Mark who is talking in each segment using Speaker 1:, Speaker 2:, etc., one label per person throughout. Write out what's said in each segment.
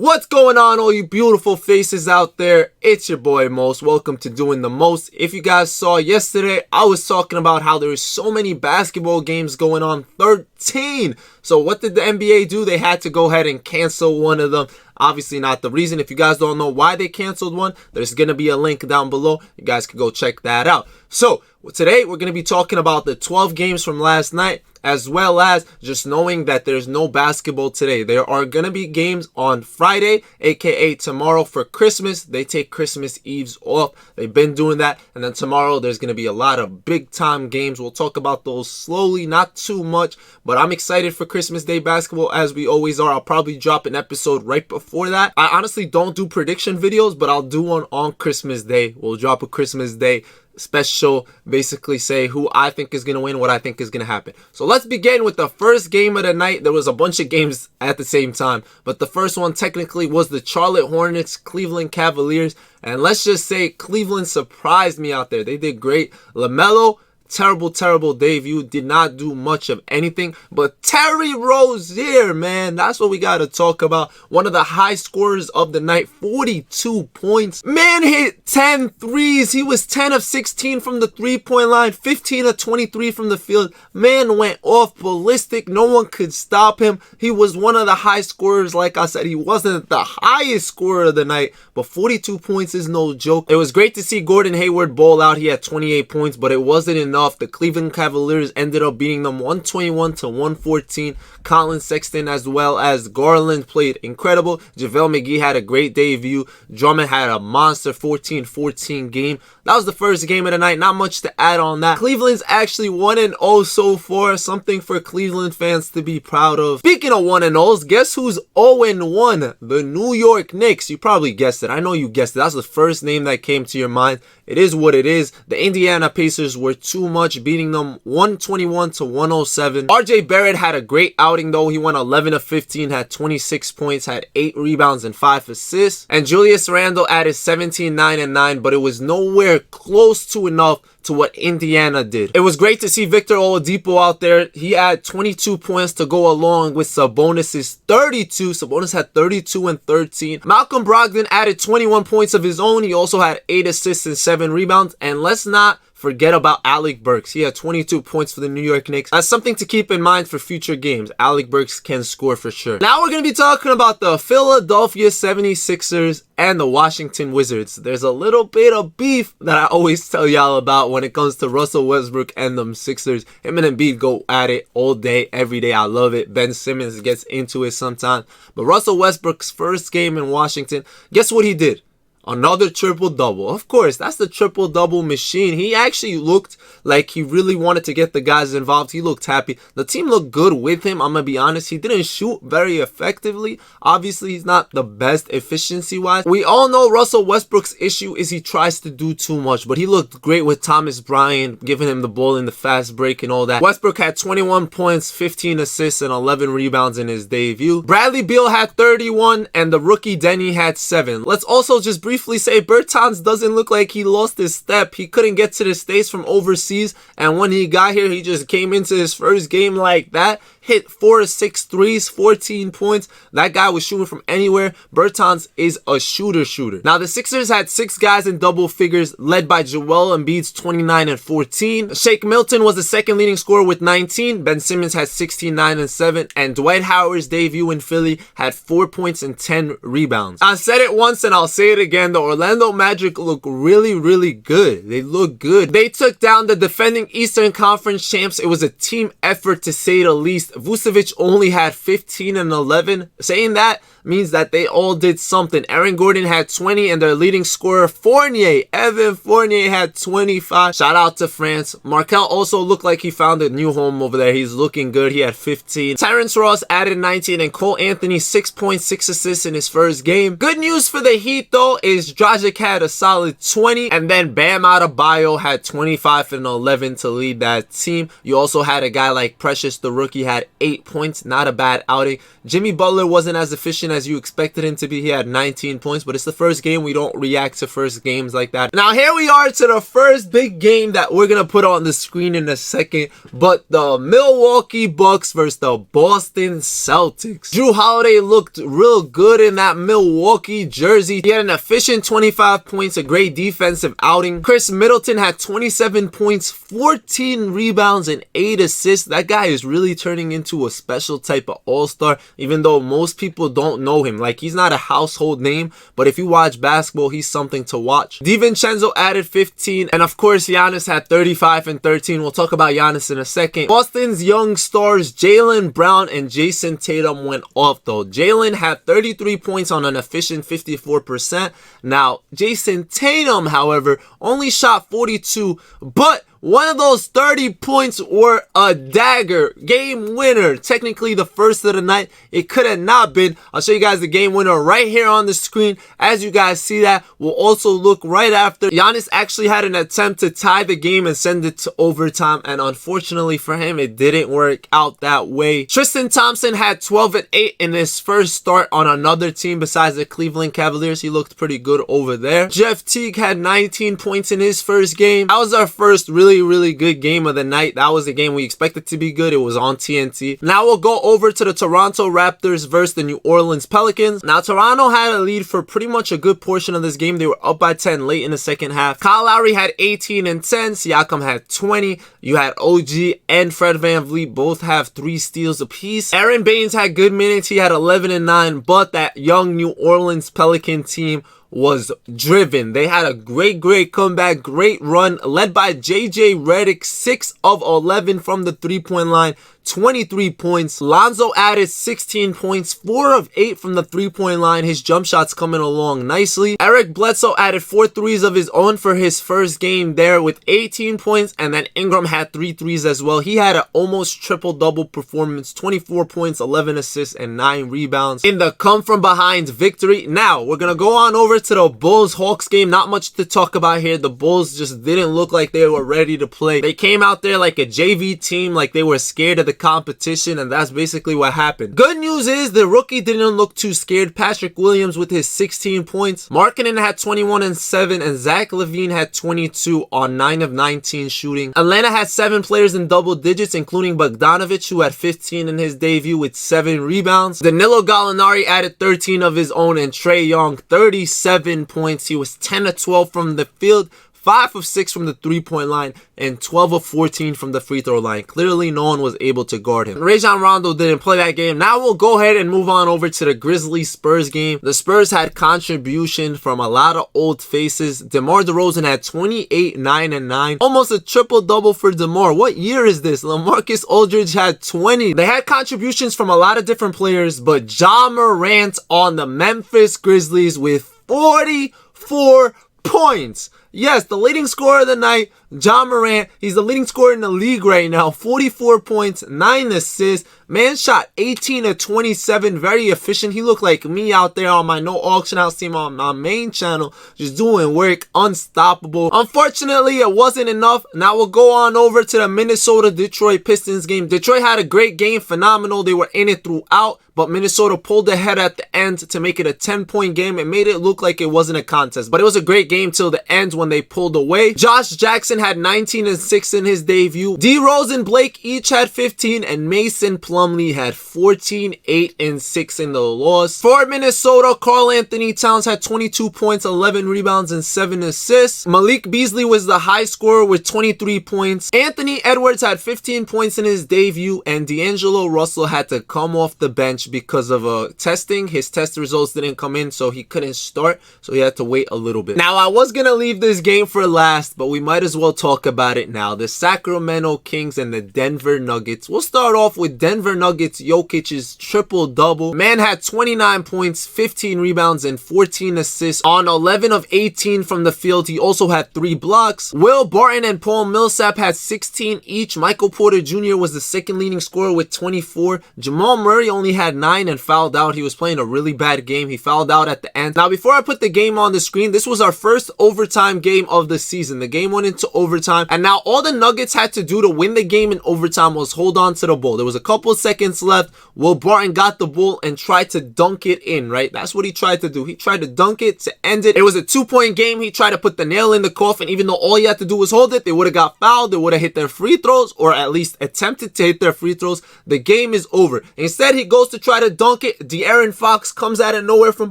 Speaker 1: What's going on, all you beautiful faces out there? It's your boy Most. Welcome to Doing the Most. If you guys saw yesterday, I was talking about how there is so many basketball games going on, 13. So what did the NBA do? They had to go ahead and cancel one of them. Obviously not the reason. If you guys don't know why they canceled one, there's going to be a link down below. You guys can go check that out. So today we're going to be talking about the 12 games from last night, as well as just knowing that there's no basketball today. There are going to be games on Friday, aka tomorrow for Christmas. They take Christmas Eves off. They've been doing that. And then tomorrow there's going to be a lot of big time games. We'll talk about those slowly, not too much, but I'm excited for Christmas Day basketball as we always are. I'll probably drop an episode right before that. I honestly don't do prediction videos, but I'll do one on Christmas Day. We'll drop a Christmas Day special, basically say who I think is going to win, what I think is going to happen. So let's begin with the first game of the night. There was a bunch of games at the same time, but the first one technically was the Charlotte Hornets, Cleveland Cavaliers, and let's just say Cleveland surprised me out there. They did great. LaMelo, terrible debut, did not do much of anything, but Terry Rozier, man, that's what we got to talk about. One of the high scorers of the night, 42 points. Man hit 10 threes. He was 10 of 16 from the three-point line, 15 of 23 from the field. Man went off ballistic. No one could stop him. He was one of the high scorers. Like I said, he wasn't the highest scorer of the night, but 42 points is no joke. It was great to see Gordon Hayward ball out. He had 28 points, but it wasn't enough. The Cleveland Cavaliers ended up beating them 121 to 114. Colin Sexton as well as Garland played incredible. JaVale McGee had a great debut. Drummond had a monster 14-14 game. That was the first game of the night. Not much to add on that. Cleveland's actually 1-0 so far. Something for Cleveland fans to be proud of. Speaking of 1-0s, guess who's 0-1? The New York Knicks. You probably guessed it. I know you guessed it. That's the first name that came to your mind. It is what it is. The Indiana Pacers were too much, beating them 121 to 107. RJ Barrett had a great outing though. He went 11 of 15, had 26 points, had 8 rebounds and 5 assists. And Julius Randle added 17, 9 and 9, but it was nowhere close to enough to what Indiana did. It was great to see Victor Oladipo out there. He had 22 points to go along with Sabonis's 32. Sabonis had 32 and 13. Malcolm Brogdon added 21 points of his own. He also had 8 assists and 7 rebounds. And let's not forget about Alec Burks. He had 22 points for the New York Knicks. That's something to keep in mind for future games. Alec Burks can score for sure. Now we're going to be talking about the Philadelphia 76ers and the Washington Wizards. There's a little bit of beef that I always tell y'all about when it comes to Russell Westbrook and them Sixers. Him and Embiid go at it all day, every day. I love it. Ben Simmons gets into it sometimes. But Russell Westbrook's first game in Washington, guess what he did? Another triple-double. Of course, that's the triple-double machine. He actually looked like he really wanted to get the guys involved. He looked happy. The team looked good with him. I'm going to be honest. He didn't shoot very effectively. Obviously, he's not the best efficiency-wise. We all know Russell Westbrook's issue is he tries to do too much, but he looked great with Thomas Bryant, giving him the ball in the fast break and all that. Westbrook had 21 points, 15 assists, and 11 rebounds in his debut. Bradley Beal had 31, and the rookie Denny had 7. Let's also just briefly say Bertans doesn't look like he lost his step. He couldn't get to the States from overseas, and when he got here, he just came into his first game like that. Hit 4 of 6 threes, 14 points. That guy was shooting from anywhere. Bertans is a shooter. Now, the Sixers had 6 guys in double figures, led by Joel Embiid's 29 and 14. Shake Milton was the second leading scorer with 19. Ben Simmons had 16, 9 and 7. And Dwight Howard's debut in Philly had 4 points and 10 rebounds. I said it once and I'll say it again. The Orlando Magic look really good. They look good. They took down the defending Eastern Conference champs. It was a team effort to say the least. Vucevic only had 15 and 11. Saying that means that they all did something. Aaron Gordon had 20 and their leading scorer Evan Fournier had 25. Shout out to France. Markelle also looked like he found a new home over there. He's looking good. He had 15. Terrence Ross added 19 and Cole Anthony 6.6 assists in his first game. Good news for the Heat though is Dragic had a solid 20 and then Bam Adebayo had 25 and 11 to lead that team. You also had a guy like Precious the rookie had had 8 points. Not a bad outing. Jimmy Butler wasn't as efficient as you expected him to be. He had 19 points, but it's the first game. We don't react to first games like that. Now here we are to the first big game that we're going to put on the screen in a second, but the Milwaukee Bucks versus the Boston Celtics. Jrue Holiday looked real good in that Milwaukee jersey. He had an efficient 25 points, a great defensive outing. Chris Middleton had 27 points, 14 rebounds, and 8 assists. That guy is really turning into a special type of all-star, even though most people don't know him. Like, he's not a household name, but if you watch basketball, he's something to watch. DiVincenzo added 15, and of course, Giannis had 35 and 13. We'll talk about Giannis in a second. Boston's young stars, Jalen Brown and Jason Tatum, went off though. Jalen had 33 points on an efficient 54%. Now, Jason Tatum, however, only shot 42, but one of those 30 points were a dagger. Game winner. Technically the first of the night. It could have not been. I'll show you guys the game winner right here on the screen. As you guys see that, we'll also look right after. Giannis actually had an attempt to tie the game and send it to overtime, and unfortunately for him, it didn't work out that way. Tristan Thompson had 12 and 8 in his first start on another team besides the Cleveland Cavaliers. He looked pretty good over there. Jeff Teague had 19 points in his first game. That was our first really good game of the night. That was the game we expected to be good. It was on TNT. Now we'll go over to the Toronto Raptors versus the New Orleans Pelicans. Now Toronto had a lead for pretty much a good portion of this game. They were up by 10 late in the second half. Kyle Lowry had 18 and 10. Siakam had 20. You had OG and Fred VanVleet both have 3 steals apiece. Aaron Baines had good minutes. He had 11 and 9, but that young New Orleans Pelican team was driven. They had a great comeback, great run, led by JJ Redick, 6 of 11 from the 3-point line, 23 points. Lonzo added 16 points, 4 of 8 from the 3-point line. His jump shots coming along nicely. Eric Bledsoe added 4 threes of his own for his first game there with 18 points, and then Ingram had 3 threes as well. He had an almost triple-double performance, 24 points, 11 assists, and 9 rebounds in the come-from-behind victory. Now, we're going to go on over to the Bulls-Hawks game. Not much to talk about here. The Bulls just didn't look like they were ready to play. They came out there like a JV team, like they were scared of the competition, and that's basically what happened. Good news is the rookie didn't look too scared. Patrick Williams with his 16 points. Markkanen had 21 and 7, and Zach LaVine had 22 on 9 of 19 shooting. Atlanta had 7 players in double digits, including Bogdanovic, who had 15 in his debut with 7 rebounds. Danilo Gallinari added 13 of his own, and Trae Young 37 points. He was 10 of 12 from the field, 5 of 6 from the 3-point line, and 12 of 14 from the free throw line. Clearly, no one was able to guard him. Rajon Rondo didn't play that game. Now we'll go ahead and move on over to the Grizzly Spurs game. The Spurs had contribution from a lot of old faces. DeMar DeRozan had 28, 9, and 9. Almost a triple-double for DeMar. What year is this? LaMarcus Aldridge had 20. They had contributions from a lot of different players, but Ja Morant on the Memphis Grizzlies with 44 points. Yes, the leading scorer of the night, Ja Morant. He's the leading scorer in the league right now. 44 points, 9 assists. Man shot 18 of 27. Very efficient. He looked like me out there on my No Auction House team on my main channel. Just doing work. Unstoppable. Unfortunately, it wasn't enough. Now we'll go on over to the Minnesota-Detroit Pistons game. Detroit had a great game. Phenomenal. They were in it throughout, but Minnesota pulled ahead at the end to make it a 10-point game. It made it look like it wasn't a contest, but it was a great game till the end when they pulled away. Josh Jackson had 19 and 6 in his debut. D Rose and Blake each had 15, and Mason Plumlee had 14, 8, and 6 in the loss. For Minnesota, Karl Anthony Towns had 22 points, 11 rebounds, and 7 assists. Malik Beasley was the high scorer with 23 points. Anthony Edwards had 15 points in his debut, and D'Angelo Russell had to come off the bench because of testing. His test results didn't come in, so he couldn't start, so he had to wait a little bit. Now, I was gonna leave this game for last, but we might as well talk about it now. The Sacramento Kings and the Denver Nuggets. We'll start off with Denver Nuggets. Jokic's triple-double. Man had 29 points, 15 rebounds, and 14 assists on 11 of 18 from the field. He also had 3 blocks. Will Barton and Paul Millsap had 16 each. Michael Porter Jr. was the second leading scorer with 24. Jamal Murray only had 9 and fouled out. He was playing a really bad game. He fouled out at the end. Now, before I put the game on the screen, this was our first overtime overtime game of the season. The game went into overtime, and now all the Nuggets had to do to win the game in overtime was hold on to the ball. There was a couple seconds left. Will Barton got the ball and tried to dunk it in, right? That's what he tried to do. He tried to dunk it to end it. It was a 2-point game. He tried to put the nail in the coffin. Even though all he had to do was hold it, they would have got fouled. They would have hit their free throws, or at least attempted to hit their free throws. The game is over. Instead, he goes to try to dunk it. De'Aaron Fox comes out of nowhere from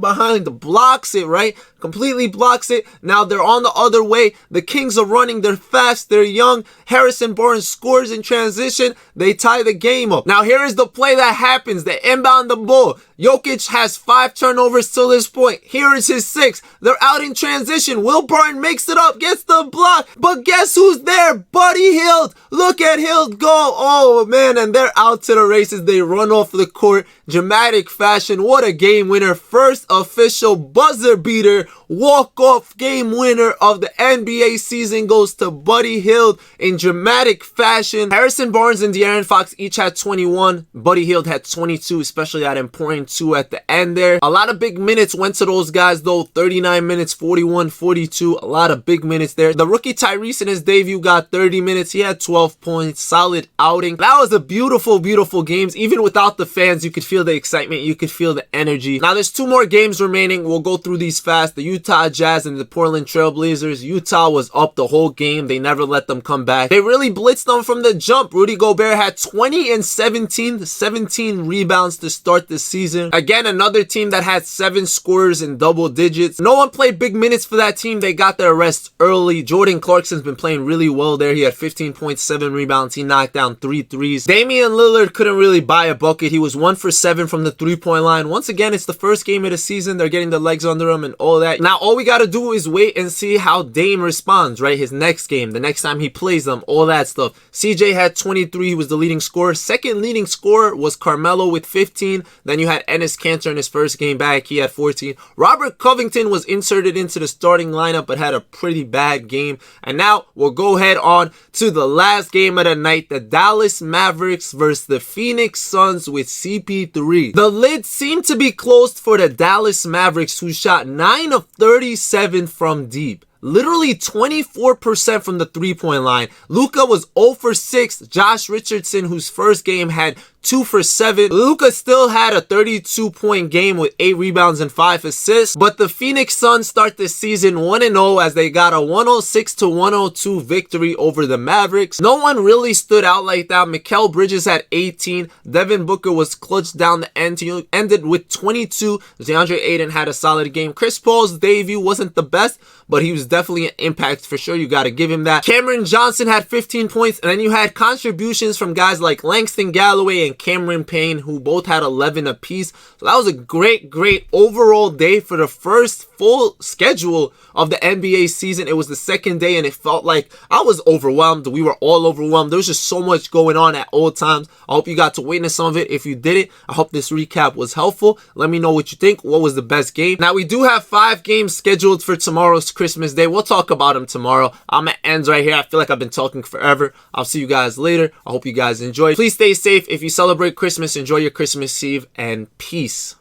Speaker 1: behind, blocks it, right? Completely blocks it. Now they're on the other way. The Kings are running. They're fast. They're young. Harrison Barnes scores in transition. They tie the game up. Now here is the play that happens. They inbound the ball. Jokic has 5 turnovers till this point. Here is his 6th. They're out in transition. Will Barton makes it up, gets the block. But guess who's there? Buddy Hield. Look at Hield go. Oh man, and they're out to the races. They run off the court. Dramatic fashion. What a game winner. First official buzzer beater. Walk-off game winner of the NBA season goes to Buddy Hield in dramatic fashion. Harrison Barnes and De'Aaron Fox each had 21. Buddy Hield had 22, especially that important 2 at the end there. A lot of big minutes went to those guys though. 39 minutes, 41, 42. A lot of big minutes there. The rookie Tyrese in his debut got 30 minutes. He had 12 points. Solid outing. That was a beautiful, beautiful games. Even without the fans, you could feel the excitement. You could feel the energy. Now there's 2 more games remaining. We'll go through these fast. The Utah Jazz and the Portland Trailblazers. Utah was up the whole game. They never let them come back. They really blitzed them from the jump. Rudy Gobert had 20 and 17 rebounds to start the season. Again, another team that had 7 scorers in double digits. No one played big minutes for that team. They got their rest early. Jordan Clarkson's been playing really well there. He had 15.7 rebounds. He knocked down 3 threes. Damian Lillard couldn't really buy a bucket. He was 1 for 7 from the 3-point line. Once again, it's the first game of the season. They're getting the legs under him and all that. Now, all we got to do is wait and see how Dame responds, right? His next game, the next time he plays them, all that stuff. CJ had 23. He was the leading scorer. Second leading scorer was Carmelo with 15. Then you had Enes Kanter in his first game back. He had 14. Robert Covington was inserted into the starting lineup but had a pretty bad game. And now we'll go ahead on to the last game of the night. The Dallas Mavericks versus the Phoenix Suns with CP3. The lid seemed to be closed for the Dallas Mavericks, who shot 9 of 37 from deep. Literally 24% from the 3-point line. Luka was 0 for 6. Josh Richardson, whose first game had 2 for 7. Luka still had a 32-point game with 8 rebounds and 5 assists. But the Phoenix Suns start this season 1-0 as they got a 106-102 victory over the Mavericks. No one really stood out like that. Mikal Bridges had 18. Devin Booker was clutched down the end. He ended with 22. DeAndre Ayton had a solid game. Chris Paul's debut wasn't the best, but he was definitely an impact for sure. You got to give him that. Cameron Johnson had 15 points, and then you had contributions from guys like Langston Galloway and Cameron Payne, who both had 11 apiece. So that was a great overall day for the first full schedule of the NBA season. It was the second day, and it felt like I was overwhelmed. We were all overwhelmed. There was just so much going on at all times. I hope you got to witness some of it. If you didn't, I hope this recap was helpful. Let me know what you think. What was the best game? Now, we do have 5 games scheduled for tomorrow's Christmas Day. We'll talk about them tomorrow. I'm at ends right here. I feel like I've been talking forever. I'll see you guys later. I hope you guys enjoy. Please stay safe. If you celebrate Christmas, enjoy your Christmas Eve, and peace.